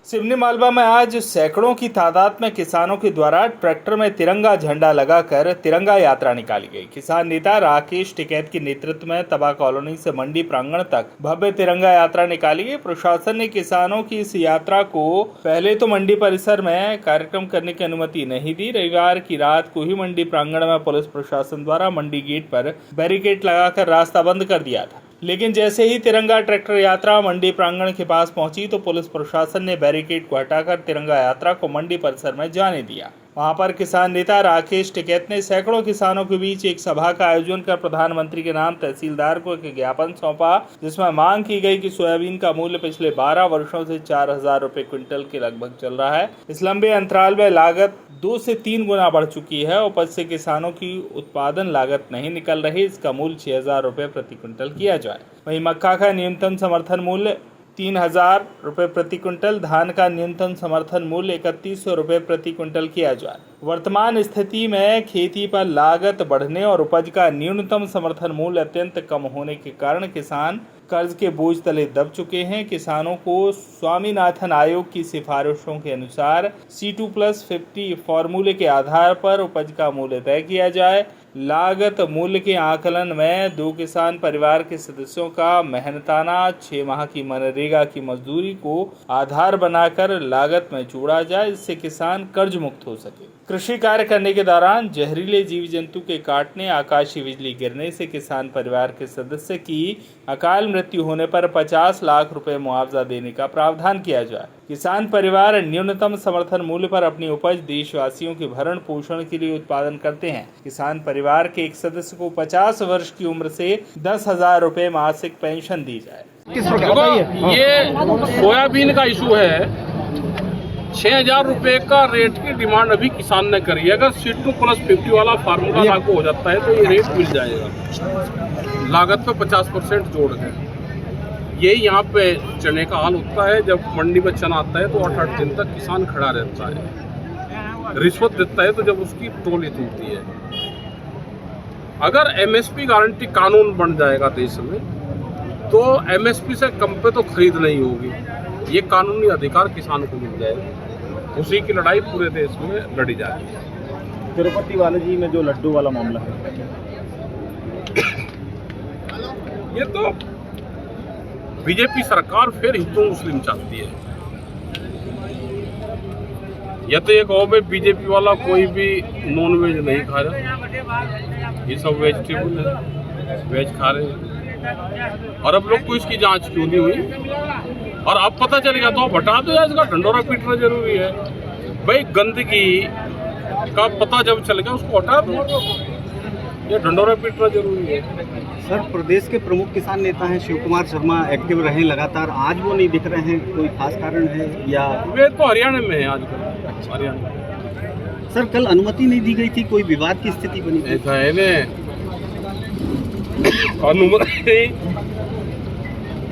सिवनी मालवा में आज सैकड़ों की तादाद में किसानों के द्वारा ट्रैक्टर में तिरंगा झंडा लगाकर तिरंगा यात्रा निकाली गई। किसान नेता राकेश टिकैत के नेतृत्व में तबा कॉलोनी से मंडी प्रांगण तक भव्य तिरंगा यात्रा निकाली गई। प्रशासन ने किसानों की इस यात्रा को पहले तो मंडी परिसर में कार्यक्रम करने की अनुमति नहीं दी। रविवार की रात को ही मंडी प्रांगण में पुलिस प्रशासन द्वारा मंडी गेट पर बैरिकेड लगाकर रास्ता बंद कर दिया था, लेकिन जैसे ही तिरंगा ट्रैक्टर यात्रा मंडी प्रांगण के पास पहुंची तो पुलिस प्रशासन ने बैरिकेड को हटाकर तिरंगा यात्रा को मंडी परिसर में जाने दिया। वहां पर किसान नेता राकेश टिकैत ने सैकड़ों किसानों के बीच एक सभा का आयोजन कर प्रधानमंत्री के नाम तहसीलदार को एक ज्ञापन सौंपा, जिसमें मांग की गई कि सोयाबीन का मूल्य पिछले 12 वर्षों से 4,000 रुपए क्विंटल के लगभग चल रहा है। इस लंबे अंतराल में लागत 2 से 3 गुना बढ़ चुकी है। उपज से किसानों की उत्पादन लागत नहीं निकल रही, इसका मूल्य 6,000 रुपए प्रति क्विंटल किया जाए। वहीं मक्का का न्यूनतम समर्थन मूल्य 3,000 रुपए प्रति क्विंटल, धान का न्यूनतम समर्थन मूल्य 3,100 रुपए प्रति क्विंटल किया जाए। वर्तमान स्थिति में खेती पर लागत बढ़ने और उपज का न्यूनतम समर्थन मूल्य अत्यंत कम होने के कारण किसान कर्ज के बोझ तले दब चुके हैं। किसानों को स्वामीनाथन आयोग की सिफारिशों के अनुसार C2+50 फॉर्मूले के आधार पर उपज का मूल्य तय किया जाए। लागत मूल्य के आकलन में 2 किसान परिवार के सदस्यों का मेहनताना 6 माह की मनरेगा की मजदूरी को आधार बनाकर लागत में जोड़ा जाए, इससे किसान कर्ज मुक्त हो सके। कृषि कार्य करने के दौरान जहरीले जीव जंतु के काटने, आकाशीय बिजली गिरने से किसान परिवार के सदस्य की अकाल मृत्यु होने पर 50 लाख रुपए मुआवजा देने का प्रावधान किया जाए। किसान परिवार न्यूनतम समर्थन मूल्य पर अपनी उपज देशवासियों के भरण पोषण के लिए उत्पादन करते हैं। किसान परिवार के एक सदस्य को 50 वर्ष की उम्र से 10,000 रुपए मासिक पेंशन दी जाए। ये सोयाबीन का इशू है। 6,000 रुपए का रेट की डिमांड अभी किसान ने करी है। अगर C2+50 वाला फार्मूला लागू हो जाता है तो ये रेट मिल जाएगा, लागत पे 50% जोड़ के। यही यहाँ पे चने का हाल होता है। जब मंडी में चना आता है तो 8-8 दिन तक किसान खड़ा रहता है, रिश्वत देता है तो जब उसकी ट्रॉली टूटती है। अगर MSP गारंटी कानून बन जाएगा देश में तो MSP से कम पे तो खरीद नहीं होगी। ये कानूनी अधिकार किसान को मिल जाएगा। उसी की लड़ाई पूरे देश में लड़ी जा रही है। तिरुपति बालाजी में जो लड्डू वाला मामला है, ये तो बीजेपी सरकार फिर हिंदू मुस्लिम चाहती है। या तो ये कहो भाई बीजेपी वाला कोई भी नॉन वेज नहीं खा रहा, ये सब वेजिटेबल है, वेज खा रहे हैं। और अब लोग को इसकी जांच क्यों नहीं हुई? और अब पता चलेगा तो आप हटा दो या इसका ढंडोरा पीटना जरूरी है। भाई गंदगी का पता जब चलेगा उसको हटा दो, ये ढंडोरा पीटना जरूरी है। सर, प्रदेश के प्रमुख किसान नेता हैं शिव कुमार शर्मा, एक्टिव रहे लगातार, आज वो नहीं दिख रहे हैं, कोई खास कारण है या? वे तो हरियाणा में है आजकल। हरियाणा सर, कल अनुमति नहीं दी गई थी, कोई विवाद की स्थिति बनी थी? ऐसा है ना, अनुमति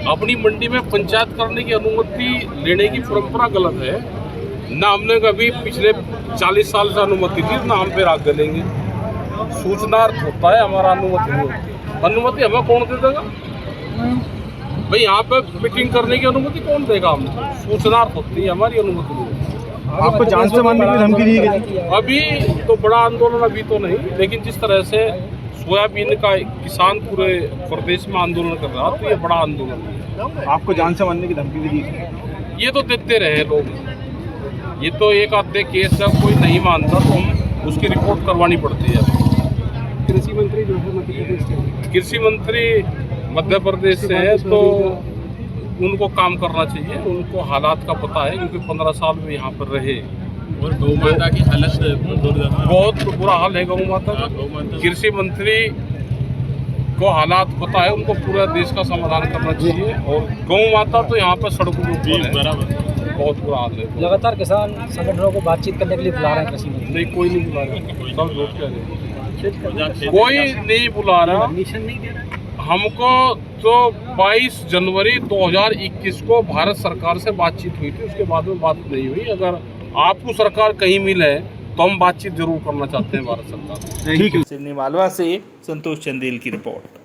अपनी मंडी में पंचायत करने की अनुमति लेने की परंपरा गलत है ना। हमने कभी पिछले 40 साल से अनुमति दी, ना हम फिर आगे लेंगे। सूचनार्थ होता है, हमारा अनुमति नहीं होती। अनुमति हमें कौन दे देगा भाई? यहाँ पे मीटिंग करने की अनुमति कौन देगा? हम सूचनार्थ होती है, हमारी अनुमति नहीं। आपको जान से मारने की धमकी दी गई? अभी तो बड़ा आंदोलन अभी तो नहीं, लेकिन जिस तरह से सोयाबीन का किसान पूरे प्रदेश में आंदोलन कर रहा तो ये बड़ा आंदोलन है। आपको जान से मारने की धमकी भी दी? ये तो देते रहे लोग। ये तो एक आधे केस जब कोई नहीं मानता तो हम उसकी रिपोर्ट करवानी पड़ती है। कृषि मंत्री जो है मध्य प्रदेश से, कृषि मंत्री मध्य प्रदेश से है तो उनको काम करना चाहिए। उनको हालात का पता है क्योंकि 15 साल में यहाँ पर रहे। और गौ माता की हालत बहुत बुरा हाल है गौ माता का। कृषि मंत्री को हालात पता है, उनको पूरा देश का समाधान करना चाहिए। और गौ माता तो यहाँ पर सड़कों पर बहुत बुरा हाल है। लगातार किसान संगठनों को बातचीत करने के लिए बुला रहे हैं कृषि मंत्री? नहीं, कोई नहीं बुला रहा, सब लोग क्या रहे, कोई नहीं बुला रहा। हमको तो 22 जनवरी 2021 को भारत सरकार से बातचीत हुई थी, उसके बाद में बात नहीं हुई। अगर आपको सरकार कहीं मिले तो हम बातचीत जरूर करना चाहते हैं भारत सरकार से। सिवनी मालवा से संतोष चंदेल की रिपोर्ट।